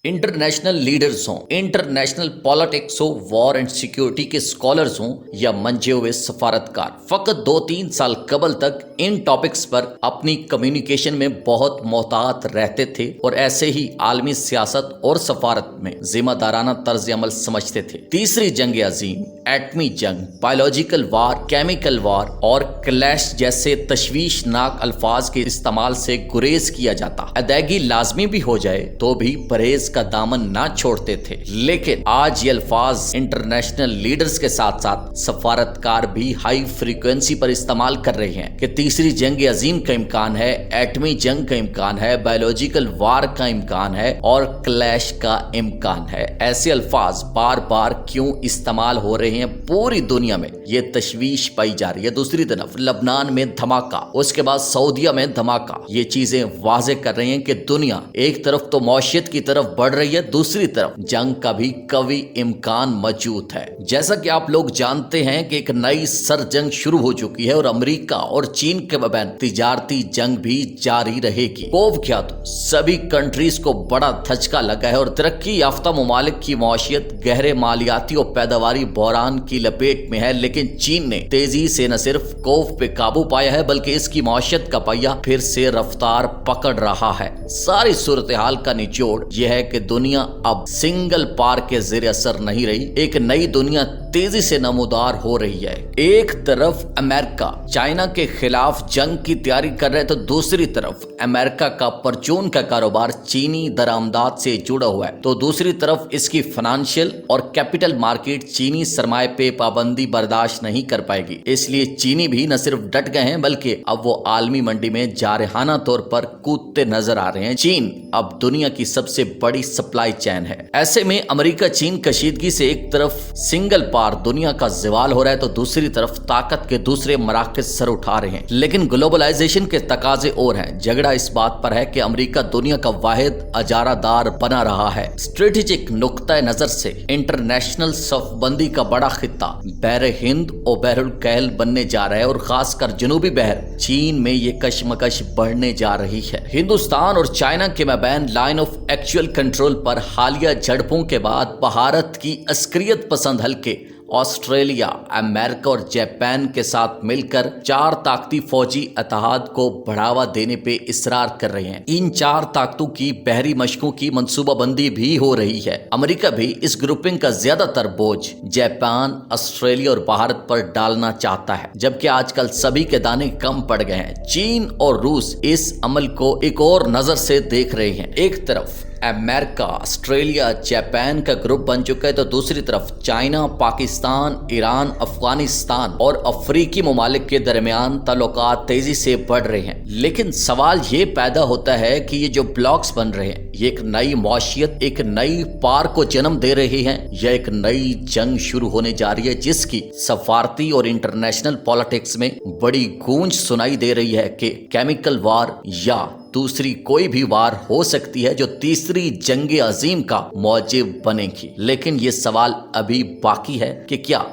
International leaders हों, international politics हो, war and security के स्कॉलर्स हों या मंजे हुए सफारतकार, फकत 2-3 साल कबल तक इन टॉपिक्स पर अपनी कम्युनिकेशन में बहुत मोहतात रहते थे और ऐसे ही आलमी सियासत और सफारत में जिम्मेदाराना तर्ज अमल समझते थे। तीसरी जंग अजीम, एटमी जंग, बायोलॉजिकल वार, केमिकल वार और क्लैश जैसे तशवीशनाक अल्फाज के इस्तेमाल से गुरेज किया जाता। अदायगी लाजमी भी हो जाए तो भी परहेज का दामन ना छोड़ते थे। लेकिन आज ये अल्फाज इंटरनेशनल लीडर्स के साथ साथ सफारतकार भी हाई फ्रीक्वेंसी पर इस्तेमाल कर रहे हैं कि तीसरी जंग अजीम का इम्कान है, एटमी जंग का इम्कान है, बायोलॉजिकल वार का इम्कान है और क्लैश का इम्कान है। ऐसे अल्फाज बार बार क्यों इस्तेमाल हो रहे हैं पूरी दुनिया में, ये तशवीश पाई जा रही है। दूसरी तरफ लबनान में धमाका, उसके बाद सऊदीया में धमाका, ये चीजें वाजे कर रही हैं कि दुनिया एक तरफ तो मौशियत की तरफ बढ़ रही है, दूसरी तरफ जंग का भी कभी इम्कान मौजूद है। जैसा कि आप लोग जानते हैं कि एक नई सर जंग शुरू हो चुकी है और अमेरिका और चीन के मबैन तिजारती जंग भी जारी रहेगी। कोव क्या तो सभी कंट्रीज को बड़ा धचका लगा है और तरक्की याफ्ता ममालिक की मौशियत गहरे मालियाती और पैदावारी बहरान की लपेट में है। लेकिन चीन ने तेजी से न सिर्फ कोव पे काबू पाया है बल्कि इसकी मौशियत का पहिया फिर से रफ्तार पकड़ रहा है। सारी सूरत हाल का निचोड़ यह है कि दुनिया अब सिंगल पार के ज़ेरे असर नहीं रही, एक नई दुनिया तेजी से नमूदार हो रही है। एक तरफ अमेरिका चाइना के खिलाफ जंग की तैयारी कर रहे तो दूसरी तरफ अमेरिका का परचून का कारोबार चीनी दरामदाद से जुड़ा हुआ है, तो दूसरी तरफ इसकी फाइनेंशियल और कैपिटल मार्केट चीनी सरमाए पे पाबंदी बर्दाश्त नहीं कर पाएगी। इसलिए चीनी भी न सिर्फ डट गए हैं बल्कि अब वो आलमी मंडी में जारहाना तौर पर कूदते नजर आ रहे हैं। चीन अब दुनिया की सबसे बड़ी सप्लाई चेन है। ऐसे में अमेरिका चीन कशीदगी से एक तरफ सिंगल पार दुनिया का ज़वाल हो रहा है तो दूसरी तरफ ताकत के दूसरे मराकज़ सर उठा रहे हैं। लेकिन ग्लोबलाइजेशन के तकाजे और हैं। झगड़ा इस बात पर है कि अमेरिका दुनिया का वाहिद अजारादार बना रहा है। स्ट्रेटेजिक नुक्ता नजर से इंटरनेशनल सफबंदी का बड़ा खित्ता बहर हिंद और बहरुल कहल बनने जा रहा है और खासकर जनूबी बहर चीन में ये कशमकश बढ़ने जा रही है। हिंदुस्तान और चाइना के मबैन लाइन ऑफ एक्चुअल कंट्रोल पर हालिया झड़पों के बाद भारत की अस्करियत पसंद हल्के ऑस्ट्रेलिया, अमेरिका और जापान के साथ मिलकर 4 ताकती फौजी इत्तेहाद को बढ़ावा देने पे इसरार कर रहे हैं। इन 4 ताकतों की बहरी मशकों की मंसूबाबंदी भी हो रही है। अमेरिका भी इस ग्रुपिंग का ज्यादातर बोझ जापान, ऑस्ट्रेलिया और भारत पर डालना चाहता है, जबकि आजकल सभी के दाने कम पड़ गए हैं। चीन और रूस इस अमल को एक और नजर से देख रहे हैं। एक तरफ अमेरिका, ऑस्ट्रेलिया, जापान का ग्रुप बन चुका है तो दूसरी तरफ चाइना, पाकिस्तान, ईरान, अफगानिस्तान और अफ्रीकी ममालिक के दरमियान ताल्लुकात तेजी से बढ़ रहे हैं। लेकिन सवाल ये पैदा होता है कि ये जो ब्लॉक्स बन रहे हैं ये एक नई मौशियत, एक नई पार को जन्म दे रहे हैं या एक नई जंग शुरू होने जा रही है जिसकी सफारती और इंटरनेशनल पॉलिटिक्स में बड़ी गूंज सुनाई दे रही है कि केमिकल वार या दूसरी कोई भी वार हो सकती है जो तीसरी जंग अजीम का मौजिब बनेगी। लेकिन ये सवाल अभी बाकी है कि क्या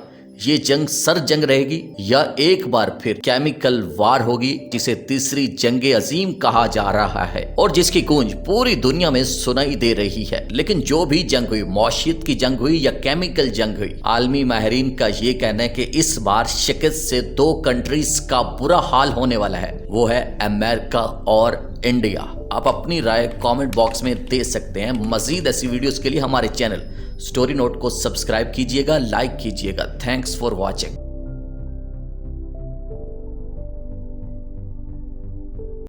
ये जंग सर जंग रहेगी या एक बार फिर केमिकल वार होगी जिसे तीसरी जंग अजीम कहा जा रहा है और जिसकी गूंज पूरी दुनिया में सुनाई दे रही है। लेकिन जो भी जंग हुई, मौशियत की जंग हुई या केमिकल जंग हुई, आलमी माहिरीन का ये कहना है कि इस बार शिकस्त से 2 कंट्रीज का बुरा हाल होने वाला है, वो है अमेरिका और इंडिया। आप अपनी राय कमेंट बॉक्स में दे सकते हैं। मजीद ऐसी वीडियोस के लिए हमारे चैनल स्टोरी नोट को सब्सक्राइब कीजिएगा, लाइक कीजिएगा। Thanks for watching.